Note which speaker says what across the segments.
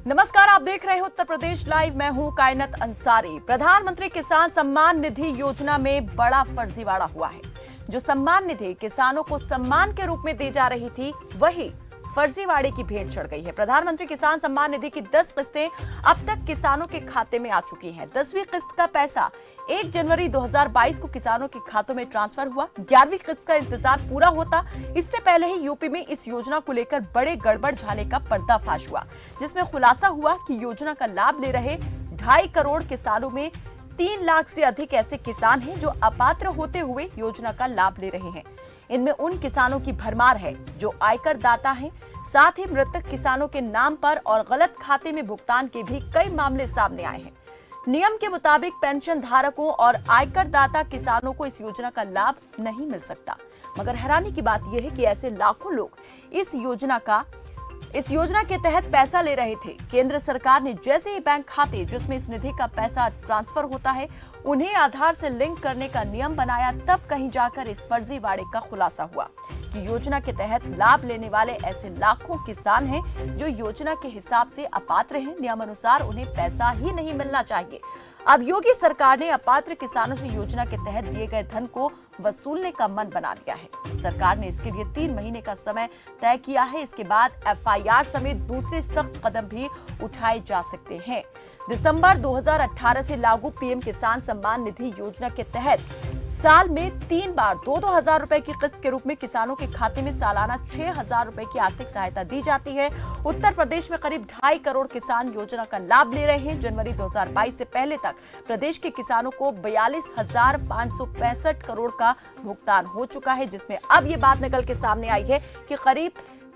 Speaker 1: नमस्कार, आप देख रहे हो उत्तर प्रदेश लाइव। मैं हूं कायनत अंसारी। प्रधानमंत्री किसान सम्मान निधि योजना में बड़ा फर्जीवाड़ा हुआ है। जो सम्मान निधि किसानों को सम्मान के रूप में दी जा रही थी, वही फर्जीवाड़े की भेंट चढ़ गई है। प्रधानमंत्री किसान सम्मान निधि की 10 किस्तें अब तक किसानों के खाते में आ चुकी हैं। 10वीं किस्त का पैसा 1 जनवरी 2022 को किसानों के खातों में ट्रांसफर हुआ। 11वीं किस्त का इंतजार पूरा होता, इससे पहले ही यूपी में इस योजना को लेकर बड़े गड़बड़ झाले का पर्दाफाश हुआ, जिसमें खुलासा हुआ कि योजना का लाभ ले रहे 2.5 करोड़ किसानों में 3 लाख से अधिक ऐसे किसान हैं जो अपात्र होते हुए योजना का लाभ ले रहे हैं। इनमें उन किसानों की भरमार है जो आयकर दाता हैं। साथ ही मृतक किसानों के नाम पर और गलत खाते में भुगतान के भी कई मामले सामने आए हैं। नियम के मुताबिक पेंशन धारकों और आयकर दाता किसानों को इस योजना का लाभ नहीं मिल सकता। मगर हैरानी की बात यह है कि ऐसे लाखों लोग इस योजना के तहत पैसा ले रहे थे। केंद्र सरकार ने जैसे ही बैंक खाते जिसमें इस निधि का पैसा ट्रांसफर होता है, उन्हें आधार से लिंक करने का नियम बनाया, तब कहीं जाकर इस फर्जीवाड़े का खुलासा हुआ कि योजना के तहत लाभ लेने वाले ऐसे लाखों किसान हैं जो योजना के हिसाब से अपात्र हैं। नियमानुसार उन्हें पैसा ही नहीं मिलना चाहिए। अब योगी सरकार ने अपात्र किसानों से योजना के तहत दिए गए धन को वसूलने का मन बना लिया है। सरकार ने इसके लिए 3 महीने का समय तय किया है। इसके बाद एफआईआर समेत दूसरे सख्त कदम भी उठाए जा सकते हैं। दिसंबर 2018 से लागू पीएम किसान सम्मान निधि योजना के तहत साल में 3 बार 2-2 हजार रुपए की किस्त के रूप में किसानों के खाते में सालाना 6,000 रुपए की आर्थिक सहायता दी जाती है। उत्तर प्रदेश में करीब 2.5 करोड़ किसान योजना का लाभ ले रहे हैं। जनवरी 2022 से पहले तक प्रदेश के किसानों को 42,565 करोड़ का भुगतान हो चुका है, जिसमें अब ये बात निकल के सामने आई है कि करीब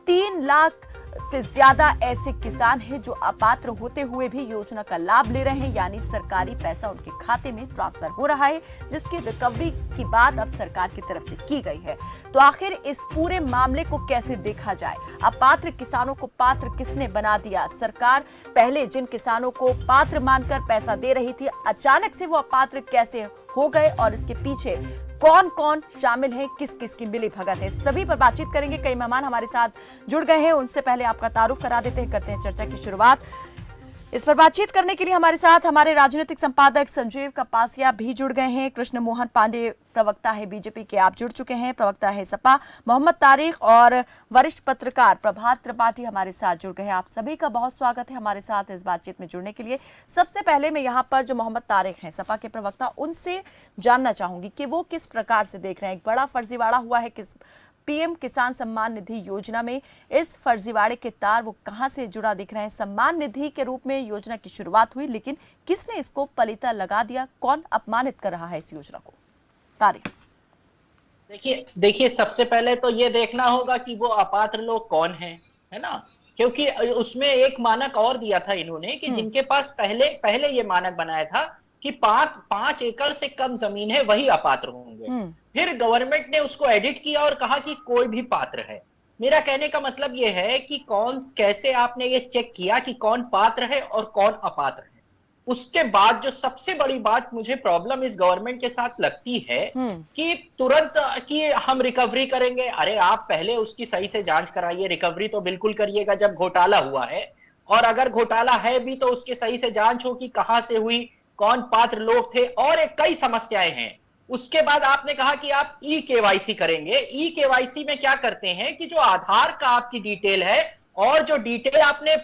Speaker 1: 3 लाख से ज्यादा ऐसे किसान हैं जो अपात्र होते हुए भी योजना का लाभ ले रहे हैं, यानी सरकारी पैसा उनके खाते में ट्रांसफर हो रहा है, जिसकी रिकवरी की बात अब सरकार की तरफ से की गई है। तो आखिर इस पूरे मामले को कैसे देखा जाए? अपात्र किसानों को पात्र किसने बना दिया? सरकार पहले जिन किसानों को पात्र मानकर पैसा दे रही थी, अचानक से वो अपात्र कैसे हो गए और इसके पीछे कौन कौन शामिल है, किस किस की मिली भगत है, सभी पर बातचीत करेंगे। कई मेहमान हमारे साथ जुड़ गए हैं, उनसे पहले आपका तारुफ करा देते हैं, करते हैं चर्चा की शुरुआत। इस पर बातचीत करने के लिए हमारे साथ हमारे राजनीतिक संपादक संजीव कपासिया भी जुड़ गए हैं। कृष्ण मोहन पांडे प्रवक्ता है बीजेपी के, आप जुड़ चुके हैं। प्रवक्ता है सपा मोहम्मद तारिक और वरिष्ठ पत्रकार प्रभात त्रिपाठी हमारे साथ जुड़ गए हैं। आप सभी का बहुत स्वागत है हमारे साथ इस बातचीत में जुड़ने के लिए। सबसे पहले मैं यहाँ पर जो मोहम्मद तारिक हैं सपा के प्रवक्ता, उनसे जानना चाहूंगी कि वो किस प्रकार से देख रहे हैं। एक बड़ा फर्जीवाड़ा हुआ है किस पीएम किसान सम्मान निधि योजना में। इस फर्जीवाड़े के तार वो कहां से जुड़ा दिख रहे हैं? सम्मान निधि के रूप में योजना की शुरुआत हुई, लेकिन किसने इसको पलीता लगा दिया? कौन अपमानित कर रहा है इस योजना को? तारिक,
Speaker 2: देखिए सबसे पहले तो ये देखना होगा कि वो अपात्र लोग कौन हैं, है ना? क्योंकि उसमें एक मानक और दिया था इन्होंने कि जिनके पास पहले ये मानक बनाया था कि 5 एकड़ से कम जमीन है वही अपात्र होंगे। फिर गवर्नमेंट ने उसको एडिट किया और कहा कि कोई भी पात्र है। मेरा कहने का मतलब ये है कि कैसे आपने ये चेक किया कि कौन पात्र है और कौन अपात्र है? उसके बाद जो सबसे बड़ी बात मुझे प्रॉब्लम इस गवर्नमेंट के साथ लगती है कि तुरंत कि हम रिकवरी करेंगे। अरे आप पहले उसकी सही से जांच कराइए, रिकवरी तो बिल्कुल करिएगा जब घोटाला हुआ है, और अगर घोटाला है भी तो उसकी सही से जांच हो कि कहां से हुई, कौन पात्र लोग थे, और कई समस्याएं हैं। उसके बाद आपने कहा कि आप ई केवाईसी करेंगे। ई केवाईसी में क्या करते हैं कि जो आधार का आपकी डिटेल है और जो डिटेल आपने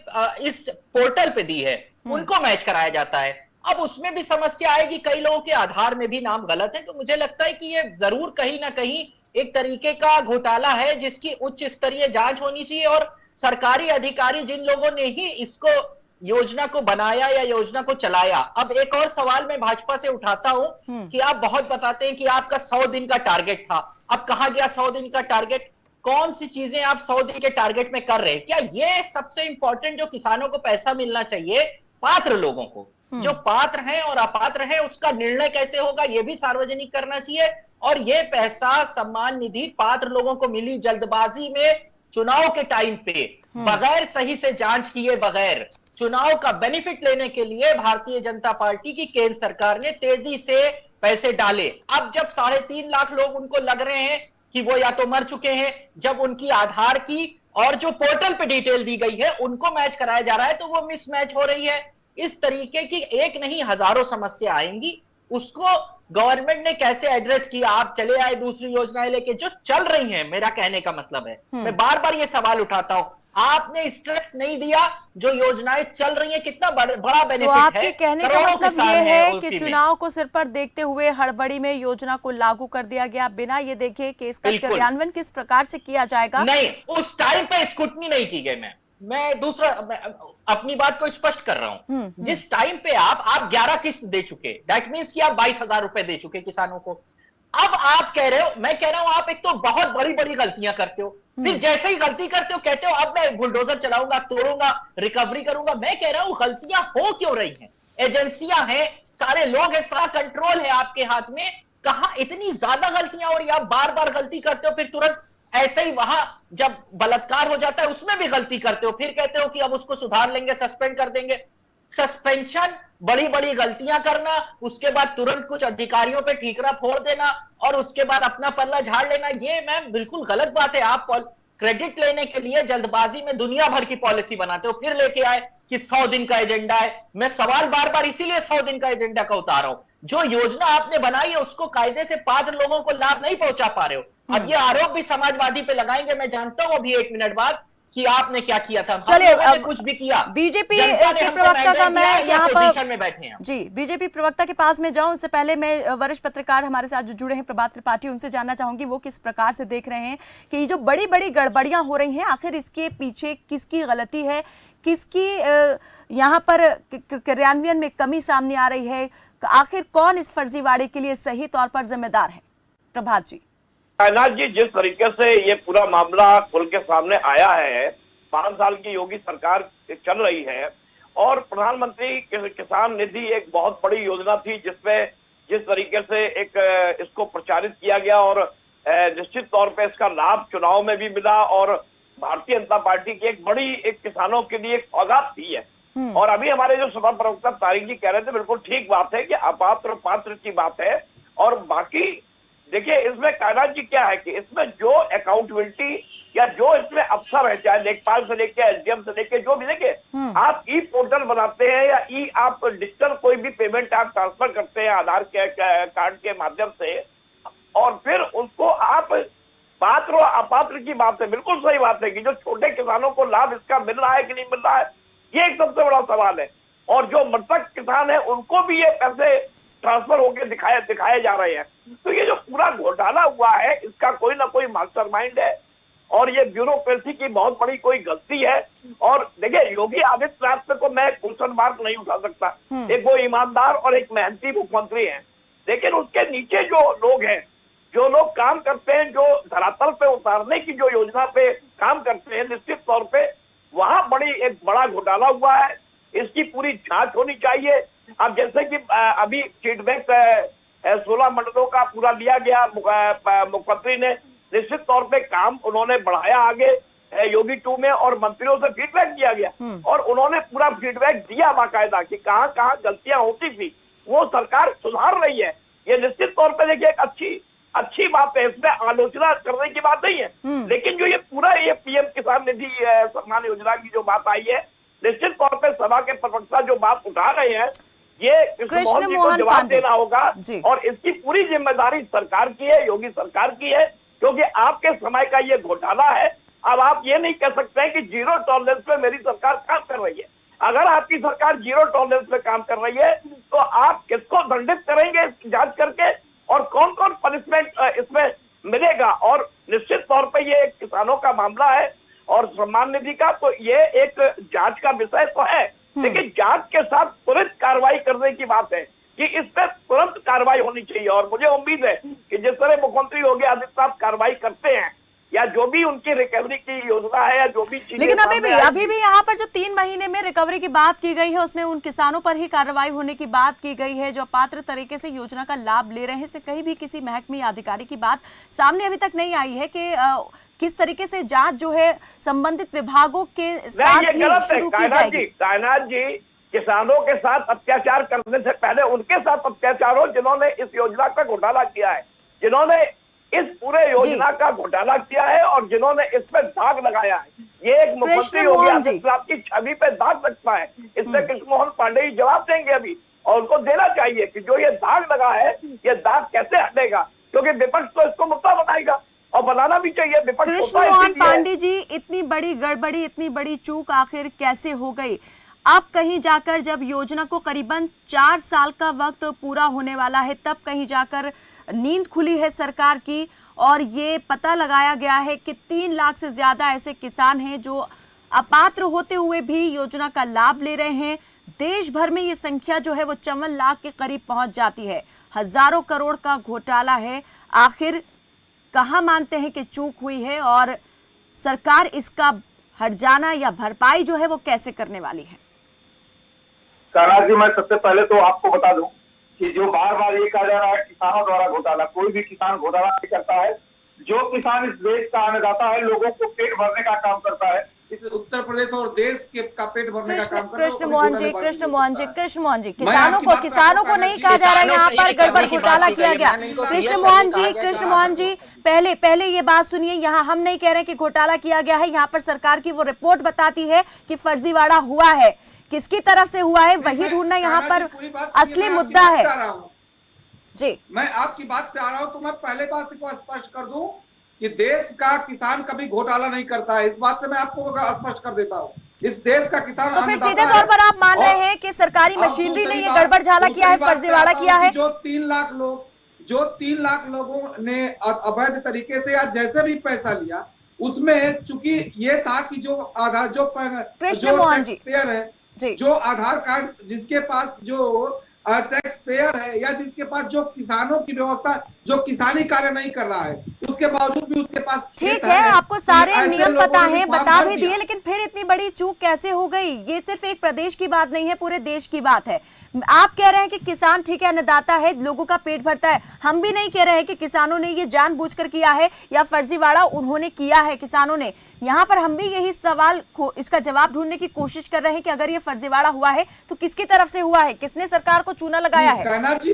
Speaker 2: इस पोर्टल पे दी है उनको मैच कराया जाता है। अब उसमें भी समस्या आएगी, कई लोगों के आधार में भी नाम गलत है। तो मुझे लगता है कि ये जरूर कहीं ना कहीं एक तरीके का घोटाला है जिसकी उच्च स्तरीय जांच होनी चाहिए, और सरकारी अधिकारी जिन लोगों ने ही इसको योजना को बनाया या योजना को चलाया। अब एक और सवाल मैं भाजपा से उठाता हूं कि आप बहुत बताते हैं कि आपका 100 दिन का टारगेट था। अब कहां गया 100 दिन का टारगेट? कौन सी चीजें आप 100 दिन के टारगेट में कर रहे हैं? क्या ये सबसे इंपॉर्टेंट जो किसानों को पैसा मिलना चाहिए, पात्र लोगों को, जो पात्र हैं और अपात्र हैं, उसका निर्णय कैसे होगा ये भी सार्वजनिक करना चाहिए। और ये पैसा सम्मान निधि पात्र लोगों को मिली जल्दबाजी में, चुनाव के टाइम पे, बगैर सही से जांच किए बगैर चुनाव का बेनिफिट लेने के लिए भारतीय जनता पार्टी की केंद्र सरकार ने तेजी से पैसे डाले। अब जब 3.5 लाख लोग उनको लग रहे हैं कि वो या तो मर चुके हैं, जब उनकी आधार की और जो पोर्टल पे डिटेल दी गई है उनको मैच कराया जा रहा है, तो वो मिसमैच हो रही है। इस तरीके की एक नहीं हजारों समस्या आएंगी, उसको गवर्नमेंट ने कैसे एड्रेस किया? आप चले आए दूसरी योजनाएं लेके जो चल रही हैं, मेरा कहने का मतलब है, मैं बार बार ये सवाल उठाता हूं, आपने स्ट्रेस नहीं दिया जो योजनाएं चल रही हैं कितना बड़ा
Speaker 1: तो
Speaker 2: बेनिफिट
Speaker 1: आपके
Speaker 2: है,
Speaker 1: कहने का
Speaker 2: करोड़ों
Speaker 1: मतलब
Speaker 2: किसान
Speaker 1: ये
Speaker 2: हैं
Speaker 1: है कि
Speaker 2: यूपी में।
Speaker 1: चुनाव को सिर पर देखते हुए हड़बड़ी में योजना को लागू कर दिया गया, बिना ये देखे कि इसका
Speaker 2: बिल्कुल
Speaker 1: क्रियान्वयन किस प्रकार से किया जाएगा।
Speaker 2: नहीं, उस टाइम पे स्क्रूटनी नहीं की गई। मैं दूसरा अपनी बात को स्पष्ट कर रहा हूं। जिस टाइम पे आप 11 किस्त दे चुके, दैट मीन्स कि आप 22,000 रुपए दे चुके किसानों को। अब आप कह रहे हो, मैं कह रहा हूं आप एक तो बहुत बड़ी बड़ी गलतियां करते हो, फिर जैसे ही गलती करते हो कहते हो अब मैं बुलडोजर चलाऊंगा, तोड़ूंगा, रिकवरी करूंगा। मैं कह रहा हूं गलतियां हो क्यों रही हैं? एजेंसियां हैं, सारे लोग हैं, सारा कंट्रोल है आपके हाथ में, कहां इतनी ज्यादा गलतियां हो रही है? आप बार बार गलती करते हो, फिर तुरंत ऐसे ही वहां जब बलात्कार हो जाता है उसमें भी गलती करते हो, फिर कहते हो कि अब उसको सुधार लेंगे, सस्पेंड कर देंगे। सस्पेंशन, बड़ी बड़ी गलतियां करना, उसके बाद तुरंत कुछ अधिकारियों पे ठीकरा फोड़ देना और उसके बाद अपना पल्ला झाड़ लेना, ये मैम बिल्कुल गलत बात है। आप क्रेडिट लेने के लिए जल्दबाजी में दुनिया भर की पॉलिसी बनाते हो, फिर लेके आए कि 100 दिन का एजेंडा है। मैं सवाल बार बार इसीलिए 100 दिन का एजेंडा का उतार रहा हूं, जो योजना आपने बनाई है उसको कायदे से पात्र लोगों को लाभ नहीं पहुंचा पा रहे हो। अब ये आरोप भी समाजवादी पे लगाएंगे, मैं जानता हूं अभी 1 मिनट बाद, कि आपने क्या किया था।
Speaker 1: चलिए,
Speaker 2: हमने कुछ भी किया,
Speaker 1: बीजेपी
Speaker 2: जनता ने
Speaker 1: के
Speaker 2: हमको
Speaker 1: प्रवक्ता का
Speaker 2: मैंडेट दिया है
Speaker 1: मैं
Speaker 2: कि
Speaker 1: यहाँ
Speaker 2: पोजीशन में बैठे हैं।
Speaker 1: जी, बीजेपी प्रवक्ता के पास में जाऊं उससे पहले मैं वरिष्ठ पत्रकार हमारे साथ जो जुड़े हैं प्रभात त्रिपाठी, उनसे जानना चाहूंगी वो किस प्रकार से देख रहे हैं कि ये जो बड़ी बड़ी गड़बड़ियां हो रही हैं, आखिर इसके पीछे किसकी गलती है, किसकी यहाँ पर क्रियान्वयन में कमी सामने आ रही है, आखिर कौन इस फर्जीवाड़े के लिए सही तौर पर जिम्मेदार है? प्रभात जी।
Speaker 3: कायनात जी, जिस तरीके से ये पूरा मामला खुल के सामने आया है, 5 साल की योगी सरकार चल रही है और प्रधानमंत्री किसान निधि एक बहुत बड़ी योजना थी, जिसमें जिस तरीके से एक इसको प्रचारित किया गया और निश्चित तौर पे इसका लाभ चुनाव में भी मिला और भारतीय जनता पार्टी की एक बड़ी एक किसानों के लिए एक सौगात थी है। और अभी हमारे जो सभा प्रवक्ता तारिक जी कह रहे थे, बिल्कुल ठीक बात है कि अपात्र पात्र की बात है। और बाकी देखिए इसमें कायनात जी क्या है कि इसमें जो अकाउंटेबिलिटी या जो इसमें अफसर है, चाहे लेखपाल से लेके एसडीएम से लेके जो भी, देखिए आप ई पोर्टल बनाते हैं या आप डिजिटल कोई भी पेमेंट आप ट्रांसफर करते हैं आधार के कार्ड के माध्यम से, और फिर उसको आप पात्र और अपात्र की बात है, बिल्कुल सही बात है कि जो छोटे किसानों को लाभ इसका मिल रहा है कि नहीं मिल रहा है, ये एक सबसे बड़ा सवाल है। और जो मृतक किसान है उनको भी ये पैसे ट्रांसफर होके दिखाए जा रहे हैं। तो ये जो पूरा घोटाला हुआ है इसका कोई ना कोई मास्टरमाइंड है और ये ब्यूरोक्रेसी की बहुत बड़ी कोई गलती है। और देखिए योगी आदित्यनाथ पे को मैं क्वेश्चन मार्क नहीं उठा सकता, एक वो ईमानदार और एक मेहनती मुख्यमंत्री हैं, लेकिन उसके नीचे जो लोग हैं, जो लोग काम करते हैं, जो धरातल पे उतारने की जो योजना पे काम करते हैं, निश्चित तौर पे वहां एक बड़ा घोटाला हुआ है। इसकी पूरी जांच होनी चाहिए। अब जैसे कि अभी फीडबैक 16 मंडलों का पूरा लिया गया, मुख्यमंत्री ने निश्चित तौर पे काम उन्होंने बढ़ाया आगे योगी 2 में और मंत्रियों से फीडबैक दिया गया और उन्होंने पूरा फीडबैक दिया बाकायदा कि कहां कहां गलतियां होती थी, वो सरकार सुधार रही है। ये निश्चित तौर पे देखिए एक अच्छी बात है, इसमें आलोचना करने की बात नहीं है, लेकिन जो ये पूरा ये पीएम किसान निधि सम्मान योजना की जो बात आई है, निश्चित तौर पे सभा के प्रवक्ता जो बात उठा रहे हैं, ये कृष्ण मोहन जी को जवाब देना होगा और इसकी पूरी जिम्मेदारी सरकार की है, योगी सरकार की है, क्योंकि आपके समय का ये घोटाला है। अब आप ये नहीं कह सकते हैं कि जीरो टॉलरेंस पे मेरी सरकार काम कर रही है। अगर आपकी सरकार जीरो टॉलरेंस पे काम कर रही है तो आप किसको दंडित करेंगे जांच करके और कौन कौन पनिशमेंट इसमें मिलेगा। और निश्चित तौर पे ये एक किसानों का मामला है और सम्मान निधि का, तो ये एक जांच का विषय तो है, लेकिन जांच के साथ तुरंत कार्रवाई करने की बात है कि इस पर तुरंत कार्रवाई होनी चाहिए। और मुझे उम्मीद है कि जिस तरह मुख्यमंत्री योगी आदित्यनाथ कार्रवाई करते हैं या जो भी उनकी रिकवरी की योजना है या जो भी चीजें,
Speaker 1: लेकिन अभी भी यहाँ पर जो 3 महीने में रिकवरी की बात की गई है उसमें उन किसानों पर ही कार्रवाई होने की बात की गई है जो पात्र तरीके से योजना का लाभ ले रहे हैं। इसमें कहीं भी किसी महकमे अधिकारी की बात सामने अभी तक नहीं आई है कि किस तरीके से जांच जो है संबंधित विभागों के साथ भी शुरू की जाएगी।
Speaker 3: कायनात जी, किसानों के साथ अत्याचार करने से पहले उनके साथ अत्याचार हो जिन्होंने इस योजना का घोटाला किया है, जिन्होंने इस पूरे योजना का घोटाला किया है और जिन्होंने इस पर दाग लगाया है। ये एक मुख्यमंत्री योगी
Speaker 1: मोहन जी।
Speaker 3: आदित्यनाथ की छवि पे दाग लगता है। इससे कृष्ण मोहन पांडे जी जवाब देंगे अभी, और उनको देना चाहिए कि जो ये दाग लगा है, ये दाग कैसे हटेगा, क्योंकि विपक्ष तो इसको मुद्दा बनाएगा और बनाना भी चाहिए। विपक्ष
Speaker 1: कृष्ण मोहन पांडे जी, इतनी बड़ी गड़बड़ी, इतनी बड़ी चूक आखिर कैसे हो गई? अब कहीं जाकर जब योजना को करीबन 4 साल का वक्त पूरा होने वाला है, तब कहीं जाकर नींद खुली है सरकार की और ये पता लगाया गया है कि 3 लाख से ज्यादा ऐसे किसान हैं जो अपात्र होते हुए भी योजना का लाभ ले रहे हैं। देश भर में ये संख्या जो है वो 54 लाख के करीब पहुंच जाती है। हजारों करोड़ का घोटाला है। आखिर कहां मानते हैं कि चूक हुई है और सरकार इसका हट जाना या भरपाई जो है वो कैसे करने वाली है?
Speaker 4: कान्हा जी, मैं सबसे पहले तो आपको बता दूं कि जो बार बार ये कहा जा रहा है किसानों द्वारा घोटाला, कोई भी किसान घोटाला नहीं करता है। जो किसान इस देश का अन्नदाता है, लोगों को पेट भरने का काम करता है, इस उत्तर प्रदेश और देश के का पेट भरने का काम करता है।
Speaker 1: कृष्ण मोहन जी, किसानों को नहीं कहा जा रहा है यहाँ पर गड़बड़ घोटाला किया गया। कृष्ण मोहन जी, पहले ये बात सुनिए। यहाँ हम नहीं कह रहे कि घोटाला किया गया है, यहाँ पर सरकार की वो रिपोर्ट बताती है कि फर्जीवाड़ा हुआ है। किसकी तरफ से हुआ है वही ढूंढना यहाँ पर असली मुद्दा है। जी,
Speaker 4: मैं आपकी बात पे आ रहा हूँ, तो मैं पहले बात को स्पष्ट कर दूं कि देश का किसान कभी घोटाला नहीं करता है। इस बात से मैं आपको स्पष्ट कर देता हूँ। इस देश का किसान
Speaker 1: तो फिर सीधे तौर पर आप मान रहे हैं कि सरकारी मशीनरी ने ये गड़बड़ झाला किया है, फर्जीवाड़ा किया है?
Speaker 4: जो 3 लाख लोगों ने अवैध तरीके से या जैसे भी पैसा लिया, उसमें चूंकि ये था कि जो आधार जो टैक्स पेयर है, जो आधार कार्ड जिसके पास जो टैक्स पेयर है या जिसके पास जो किसानों की व्यवस्था, जो किसानी कार्य नहीं कर रहा है, उसके बावजूद भी उसके पास
Speaker 1: ठीक है, आपको सारे नियम पता है, बता भी दिए, लेकिन फिर इतनी बड़ी चूक कैसे हो गई? ये सिर्फ एक प्रदेश की बात नहीं है, पूरे देश की बात है। आप कह रहे हैं कि किसान ठीक है, अन्नदाता है, लोगों का पेट भरता है। हम भी नहीं कह रहे हैं कि किसानों ने ये जानबूझकर किया है या फर्जीवाड़ा उन्होंने किया है किसानों ने। यहाँ पर हम भी यही सवाल इसका जवाब ढूंढने की कोशिश कर रहे हैं कि अगर ये फर्जीवाड़ा हुआ है तो किसकी तरफ से हुआ है, किसने सरकार को चूना लगाया है?
Speaker 4: कान्हा जी,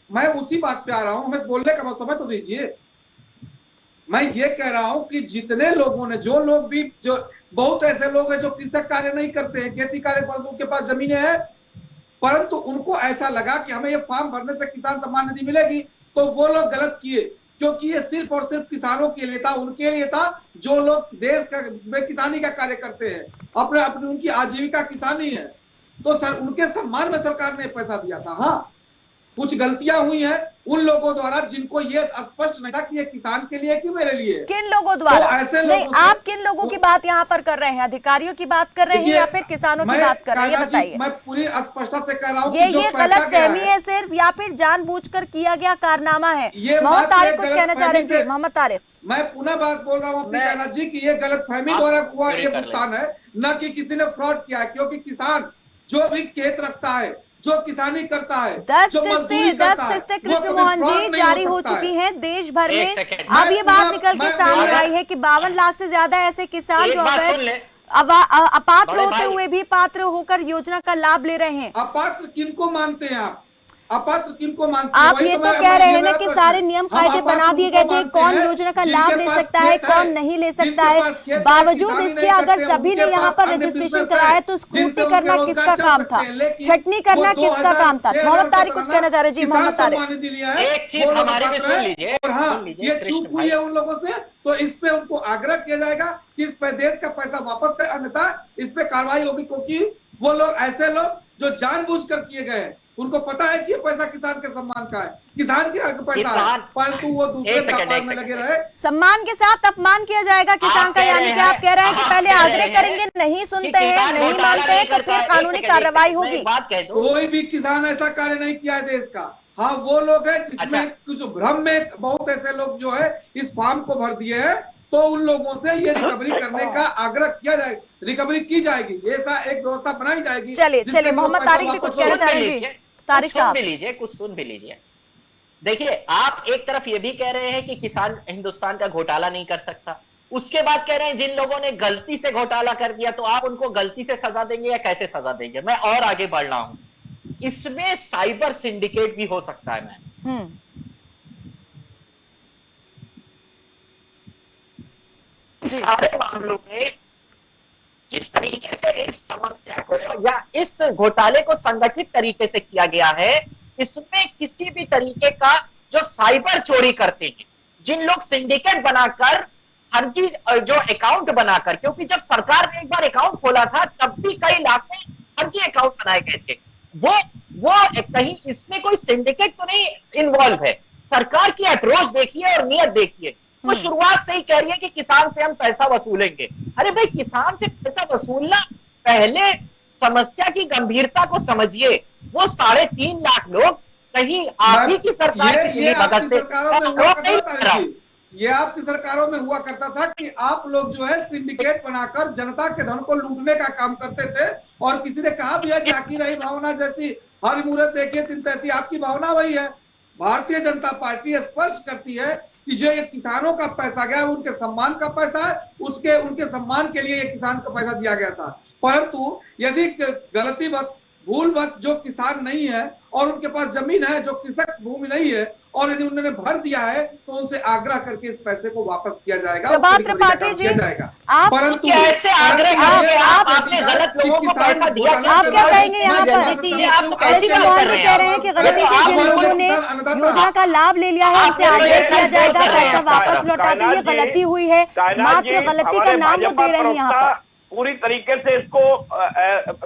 Speaker 4: मैं उसी बात पे आ रहा हूँ। मैं बोलने का समय तो दीजिए। मैं ये कह रहा हूँ कि जितने लोगों ने, जो लोग भी, जो बहुत ऐसे लोग हैं जो कृषक कार्य नहीं करते हैं, खेती कार्य पर उनके पास जमीनें हैं, परंतु उनको ऐसा लगा कि हमें ये फॉर्म भरने से किसान सम्मान निधि मिलेगी, तो वो लोग गलत किए, क्योंकि ये सिर्फ और सिर्फ किसानों के लिए था, उनके लिए था जो लोग देश का में किसानी का कार्य करते हैं, अपने उनकी आजीविका किसानी है। तो सर, उनके सम्मान में सरकार ने पैसा दिया था। हाँ, कुछ गलतियां हुई हैं उन लोगों द्वारा जिनको ये स्पष्ट नहीं था कि ये किसान के लिए कि मेरे लिए।
Speaker 1: किन लोगों द्वारा?
Speaker 4: तो ऐसे
Speaker 1: नहीं, आप किन लोगों की बात यहाँ पर कर रहे हैं? अधिकारियों की बात कर रहे हैं या फिर किसानों की बात कर रहे हैं? ये बताइए।
Speaker 4: मैं पूरी स्पष्टता से कह रहा हूँ
Speaker 1: ये गलत फहमी है सिर्फ, या फिर जानबूझकर किया गया कारनामा है? मोहम्मद तारिक कुछ कहना चाह रहे थे। मोहम्मद तारिक,
Speaker 4: मैं पुनः बात बोल रहा हूँ अपनी कान्हा जी की ये गलत फहमी द्वारा हुआ ये भुगतान है, न कि किसी ने फ्रॉड किया है। क्योंकि किसान जो भी खेत रखता है, जो किसानी करता है,
Speaker 1: 10 किस्तें कृष्ण मोहन जी जारी हो चुकी हैं देश भर में। अब ये बात निकल के सामने आई है कि 52 लाख से ज्यादा ऐसे किसान जो अपात्र होते हुए भी पात्र होकर योजना का लाभ ले रहे हैं।
Speaker 4: अपात्र किनको मानते हैं आप? अपात्र किनको मानते हैं?
Speaker 1: आप ये तो कह रहे हैं ना कि सारे नियम कायदे बना दिए गए थे, कौन योजना का लाभ ले सकता है, कौन नहीं ले सकता है। बावजूद इसके अगर सभी ने यहाँ पर रजिस्ट्रेशन कराया तो स्क्रूटनी करना किसका काम था, छटनी करना किसका काम था? मोहम्मद तारिक कुछ कहना चाह रहे? जी मोहम्मद तारिक,
Speaker 2: एक चीज हमारी भी सुन लीजिए।
Speaker 4: और हाँ, ये चूक हुई है उन लोगों से, तो इस पे उनको आग्रह किया जाएगा कि इस पे देश का पैसा वापस कर, अन्यथा इस पे कार्रवाई होगी। क्योंकि वो लोग ऐसे लोग जो जानबूझकर किए गए हैं, उनको पता है कि ये पैसा किसान के सम्मान का है, किसान के पैसा है, परंतु वो दूसरे व्यापार में लगे रहे।
Speaker 1: सम्मान के साथ अपमान किया जाएगा किसान का, यानी कि आप कह रहे हैं कि पहले आग्रह करेंगे, नहीं सुनते हैं, नहीं मानते हैं तो फिर कानूनी कार्रवाई होगी।
Speaker 4: कोई भी किसान ऐसा कार्य नहीं किया है देश का। हाँ, वो लोग हैं जिसमें कुछ भ्रम में बहुत ऐसे लोग जो है इस फॉर्म को भर दिए हैं, तो उन लोगों से ये रिकवरी करने का आग्रह किया जाएगा, रिकवरी की जाएगी, ऐसा एक व्यवस्था बनाई जाएगी।
Speaker 1: चलिए मोहम्मद तारिक भी कुछ कहना चाह रहे हैं। तारिक साहब,
Speaker 2: कुछ सुन भी लीजिए। देखिए, आप एक तरफ ये भी कह रहे हैं कि किसान हिंदुस्तान का घोटाला नहीं कर सकता, उसके बाद कह रहे हैं जिन लोगों ने गलती से घोटाला कर दिया तो आप उनको गलती से सजा देंगे या कैसे सजा देंगे? मैं और आगे बढ़ रहा हूं, इसमें साइबर सिंडिकेट भी हो सकता है। मैं सारे मामलों में जिस तरीके से इस समस्या को या इस घोटाले को संगठित तरीके से किया गया है, इसमें किसी भी तरीके का जो साइबर चोरी करते हैं, जिन लोग सिंडिकेट बनाकर फर्जी जो अकाउंट बनाकर, क्योंकि जब सरकार ने एक बार अकाउंट खोला था तब भी कई लाखों फर्जी अकाउंट बनाए गए थे, वो कहीं इसमें कोई सिंडिकेट तो नहीं इन्वॉल्व है। सरकार की अप्रोच देखिए और नियत देखिए, वो शुरुआत से ही कह रही है कि किसान से हम पैसा वसूलेंगे। अरे भाई, किसान से पैसा वसूलना, पहले समस्या की गंभीरता को समझिए। वो 3.5 लाख लोग कहीं आप ही की सरकार की मदद से,
Speaker 4: ये आपकी सरकारों में हुआ करता था कि आप लोग जो है सिंडिकेट बनाकर जनता के धन को लूटने का काम करते थे, और किसी ने कहा भी है कि आकी रही भावना जैसी हर मुहूर्त देखिए दिन तैसी, आपकी भावना वही है। भारतीय जनता पार्टी स्पष्ट करती है कि जो ये किसानों का पैसा गया है उनके सम्मान का पैसा है, उनके सम्मान के लिए ये किसान को पैसा दिया गया था। परंतु यदि गलती बस भूल बस जो किसान नहीं है और उनके पास जमीन है, जो कृषक भूमि नहीं है, और यदि उन्होंने भर दिया है तो उनसे आग्रह करके इस पैसे को वापस किया जाएगा,
Speaker 1: प्रभात त्रिपाठी जी,
Speaker 2: परंतु कैसे आग्रह करेंगे? आपने गलत लोगों को पैसा दिया,
Speaker 1: आप क्या कहेंगे यहाँ पर? कृष्ण मोहन जी कह रहे हैं कि गलती से जिन लोगों ने योजना का लाभ ले लिया है उनसे आग्रह किया जाएगा पैसा वापस लौटा दें, ये गलती हुई है, मात्र गलती का नाम वो दे रहे हैं यहाँ पर।
Speaker 3: पूरी तरीके से इसको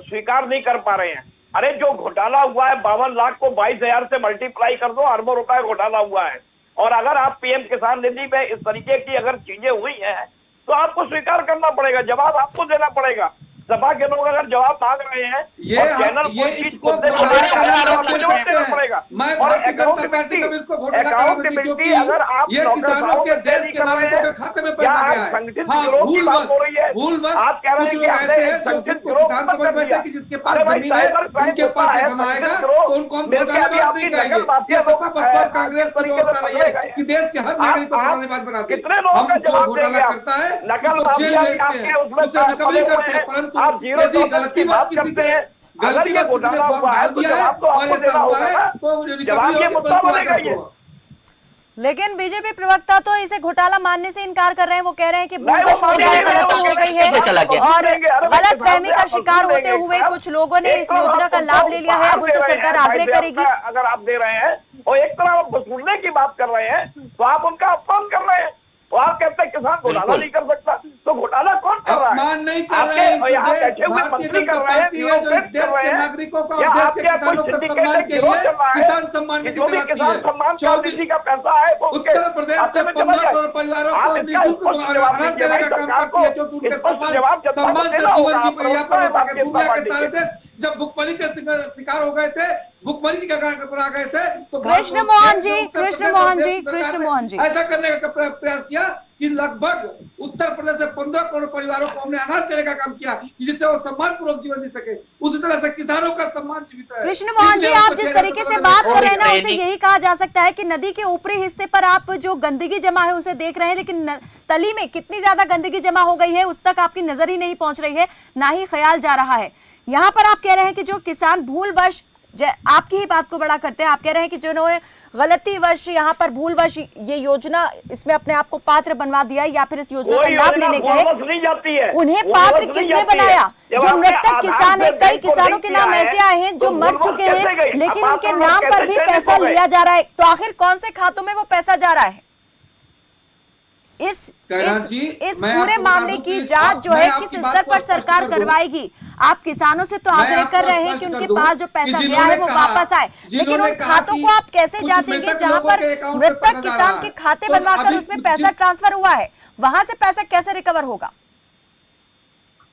Speaker 3: स्वीकार नहीं कर पा रहे हैं। अरे जो घोटाला हुआ है 52 लाख को 22,000 से मल्टीप्लाई कर दो, अरबों रुपए घोटाला हुआ है। और अगर आप पीएम किसान निधि में इस तरीके की अगर चीजें हुई हैं तो आपको स्वीकार करना पड़ेगा, जवाब आपको देना पड़ेगा। सभा के लोग अगर जवाब मांग रहे हैं
Speaker 4: ये चैनल इसको पड़ेगा। मैं भारतीय जनता पार्टी को इसको घोटाला कराने, क्योंकि अगर आप ये किसानों के देश के नागरिकों के खाते में पैसा गया है। हाँ, भूल बस
Speaker 3: आप कह रहे हैं कि
Speaker 4: ऐसे हैं जो किसान समझ बैठे कि जिसके पास जमीन है उनके पास ही कमाएगा, तो उनको हम घोटालेबाज नहीं कहेंगे। ये सपा बसपा कांग्रेस की व्यवस्था नहीं है कि देश के हर नागरिक को घोटालेबाज बनाते हैं। हम जो घोटाला करता है उसको जेल भेजते हैं, उससे रिकवरी करते हैं, परंतु यदि गलती बस किसी पे गलती बस किसी ने फॉर्म डाल दिया है और ऐसा हुआ है तो रिकवरी होगी।
Speaker 1: लेकिन बीजेपी प्रवक्ता तो इसे घोटाला मानने से इनकार कर रहे हैं। वो कह रहे हैं कि गलती हो गई है और गलत फहमी का शिकार होते हुए कुछ लोगों ने इस योजना का लाभ ले लिया है, अब उनसे सरकार आग्रह करेगी।
Speaker 3: अगर आप दे रहे हैं और एक तरह आप वसूलने की बात कर रहे हैं तो आप उनका अपमान कर रहे हैं। तो आप कहते हैं किसान घोटाला नहीं कर सकता, तो घोटाला कौन कर रहा है?
Speaker 4: अपमान नहीं कर रहे हैं,
Speaker 3: यहाँ बैठे हुए मंत्री कर रहे हैं, नागरिकों का किसान सम्मान निधि किसान सम्मान निधि का पैसा है
Speaker 4: उत्तर प्रदेश से 15 करोड़ परिवारों को अनाज देने का काम करती है, क्योंकि उनके सम्मान से जीवन की यापन होता है। दुनिया के सारे देश जब भुखमरी के शिकार हो गए थे, भुखमरी के कगार पर आ गए थे, तो
Speaker 1: कृष्ण मोहन जी
Speaker 4: ऐसा करने का प्रयास किया कि लगभग उत्तर प्रदेश से 15 करोड़ परिवारों को हमने अनाज देने का काम किया जिससे वो सम्मान पूर्वक जीवन जी सके। उसी तरह से किसानों का सम्मान जीवित रहे।
Speaker 1: कृष्ण मोहन जी, आप जिस तरीके से बात कर रहे हैं ना, उसे यही कहा जा सकता है कि नदी के ऊपरी हिस्से पर आप जो गंदगी जमा है उसे देख रहे हैं, लेकिन तली में कितनी ज्यादा गंदगी जमा हो गई है उस तक आपकी नजर ही नहीं पहुंच रही है, ना ही ख्याल जा रहा है। यहाँ पर आप कह रहे हैं कि जो किसान भूलवश, आपकी ही बात को बड़ा करते हैं, आप कह रहे हैं कि जिन्होंने गलतीवश यहाँ पर भूलवश ये योजना इसमें अपने आप को पात्र बनवा दिया या फिर इस योजना का लाभ लेने गए, उन्हें पात्र किसने बनाया? जो मृतक किसान है, कई किसानों के नाम ऐसे आए हैं जो मर चुके हैं लेकिन उनके नाम पर भी पैसा लिया जा रहा है, तो आखिर कौन से खातों में वो पैसा जा रहा है? इस पूरे मामले की जांच जो है किस स्तर पर सरकार करवाएगी? आप किसानों से तो आग्रह कर रहे हैं कि उनके पास जो पैसा गया है वो वापस आए, लेकिन उन खातों को आप कैसे जांचेंगे जहां पर मृतक किसान के खाते बनवाकर उसमें पैसा ट्रांसफर हुआ है, वहां से पैसा कैसे रिकवर होगा?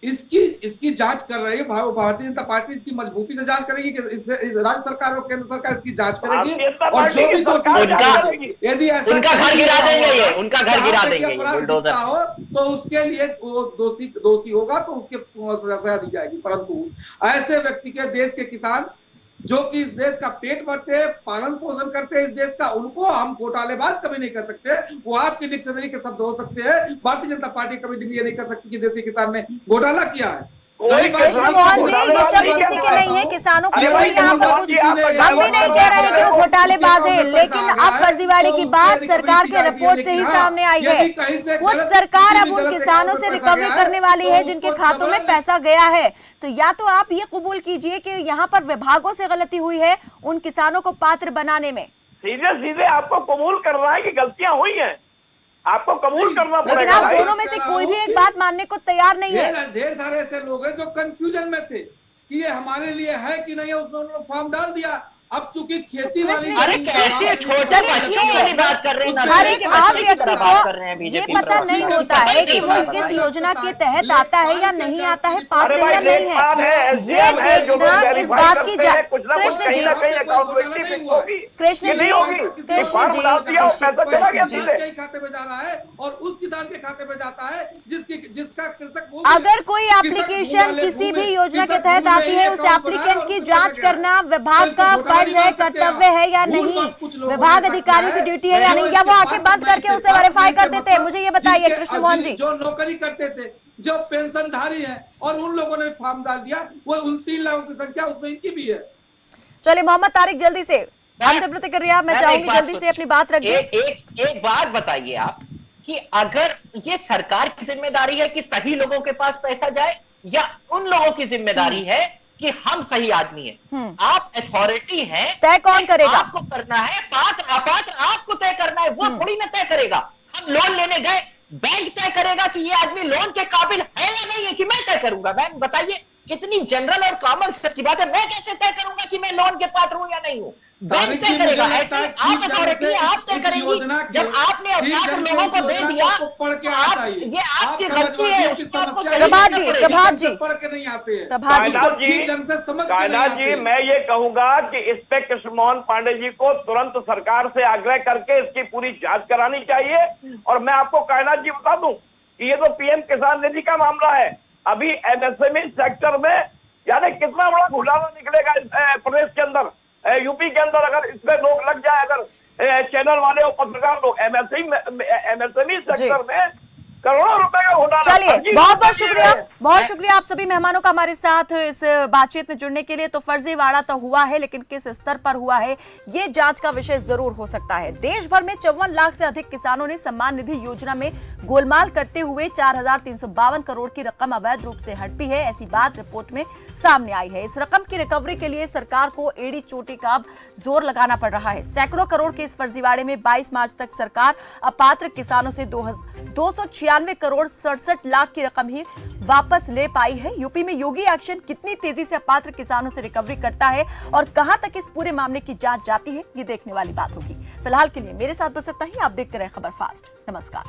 Speaker 4: इसकी जांच कर रही है भारतीय जनता पार्टी। इसकी मजबूती से जांच करेगी कि राज्य सरकार और केंद्र सरकार इसकी जांच करेगी और जो भी दोषी, यदि ऐसा
Speaker 2: उनका घर गिरा देंगे, उनका घर गिरा देंगे
Speaker 4: हो तो उसके लिए वो दोषी होगा तो उसके सजा दी जाएगी। परंतु ऐसे व्यक्ति के देश के किसान जो कि इस देश का पेट भरते हैं, पालन पोषण करते हैं इस देश का, उनको हम घोटालेबाज कभी नहीं कर सकते। वो आपके डिक्शनरी के शब्द हो सकते हैं, भारतीय जनता पार्टी कभी ये नहीं कर सकती कि देशी किसान ने घोटाला किया है।
Speaker 1: कृष्ण मोहन जी, ये शब्द किसी के नहीं है, किसानों को कोई यहाँ पर कुछ, हम भी नहीं कह रहे कि वो घोटालेबाज है, लेकिन अब फर्जीवाड़े की बात सरकार के रिपोर्ट से ही सामने आई है। खुद सरकार अब उन किसानों से रिकवरी करने वाली है जिनके खातों में पैसा गया है। तो या तो आप ये कबूल कीजिए कि यहाँ पर विभागों से गलती हुई है उन किसानों को पात्र बनाने में।
Speaker 3: सीधे सीधे आपको कबूल करना है कि गलतियां हुई हैं, आपको कबूल करना पड़ेगा।
Speaker 1: लेकिन आप दोनों में से कोई भी एक बात मानने को तैयार नहीं है।
Speaker 4: ढेर सारे ऐसे लोग हैं जो कंफ्यूजन में थे कि ये हमारे लिए है कि नहीं, उन्होंने फॉर्म डाल दिया। अब चूंकि खेती वाली,
Speaker 2: अरे कैसे छोटे बच्चों वाली बात कर रहे हैं,
Speaker 1: हर एक आम व्यक्ति को ये पता नहीं होता है कि वो किस योजना के तहत आता है या नहीं आता है, पात्र या नहीं है। ये देखना इस बात की कृष्ण जी
Speaker 4: खाते में जा रहा है और उस किसान के खाते में जाता है जिसका कृषक।
Speaker 1: अगर कोई एप्लीकेशन किसी भी योजना के तहत आती है, उस एप्लीकेंट की जांच करना विभाग का फर्ज है, कर्तव्य है या नहीं, विभाग अधिकारियों की ड्यूटी है या नहीं, या वो आंखें बंद करके उसे वेरीफाई कर देते हैं? मुझे ये बताइए कृष्ण मोहन जी।
Speaker 4: जो नौकरी करते थे, जो पेंशनधारी है, और उन लोगों ने फॉर्म डाल दिया, वो 29 लाख की संख्या उसमें इनकी भी है।
Speaker 1: चलिए मोहम्मद तारिक, जल्दी से अंतिम प्रतिक्रिया मैं चाहूंगी, जल्दी से अपनी बात रखिए।
Speaker 2: एक बात बताइए आप कि अगर ये सरकार की जिम्मेदारी है कि सही लोगों के पास पैसा जाए, या उन लोगों की जिम्मेदारी है कि हम सही आदमी हैं? आप अथॉरिटी हैं,
Speaker 1: तय कौन करेगा?
Speaker 2: आपको करना है, पात्र अपात्र आपको तय करना है, वो थोड़ी ना तय करेगा। हम लोन लेने गए, बैंक तय करेगा कि ये आदमी लोन के काबिल है या नहीं है, कि मैं तय करूंगा? बैंक बताइए, कितनी जनरल और कॉमन सेंस की बात है। मैं कैसे तय करूंगा कि मैं लोन के पात्र हूं या नहीं हूं? बैंक तय करेगा। ऐसे आप अथॉरिटी, आप तय करेंगी। जब आपने अपात्र लोगों को दे दिया, ये आपकी गलती है, उसको आपको
Speaker 1: प्रभात जी
Speaker 4: पढ़ के नहीं आते हैं।
Speaker 3: कायनात जी, मैं ये कहूंगा कि इस पे कृष्ण मोहन पांडे जी को तुरंत सरकार से आग्रह करके इसकी पूरी जांच करानी चाहिए। और मैं आपको कायनात जी बता दूं कि ये तो पीएम किसान निधि का मामला है। अभी एमएसएमई सेक्टर में यानी कितना बड़ा घोटाला निकलेगा इस प्रदेश के अंदर, यूपी के अंदर, अगर इसमें लोग लग जाए, अगर चैनल वाले और पत्रकार लोग एमएसएमई सेक्टर में करोड़ों रुपए का घोटाला।
Speaker 1: चलिए बहुत बहुत शुक्रिया आप सभी मेहमानों का हमारे साथ इस बातचीत में जुड़ने के लिए। तो फर्जीवाड़ा तो हुआ है, लेकिन किस स्तर पर हुआ है ये जांच का विषय जरूर हो सकता है। देश भर में 54 लाख से अधिक किसानों ने सम्मान निधि योजना में गोलमाल करते हुए 4,352 करोड़ की रकम अवैध रूप से हड़पी है, ऐसी बात रिपोर्ट में सामने आई है। इस रकम की रिकवरी के लिए सरकार को एड़ी चोटी का जोर लगाना पड़ रहा है। सैकड़ों करोड़ के इस फर्जीवाड़े में 22 मार्च तक सरकार अपात्र किसानों से 296 करोड़ 67 लाख की रकम ही वापस ले पाई है। यूपी में योगी एक्शन कितनी तेजी से अपात्र किसानों से रिकवरी करता है और कहां तक इस पूरे मामले की जांच जाती है, ये देखने वाली बात होगी। फिलहाल के लिए मेरे साथ बस इतना ही। आप देखते रहे खबर फास्ट। नमस्कार।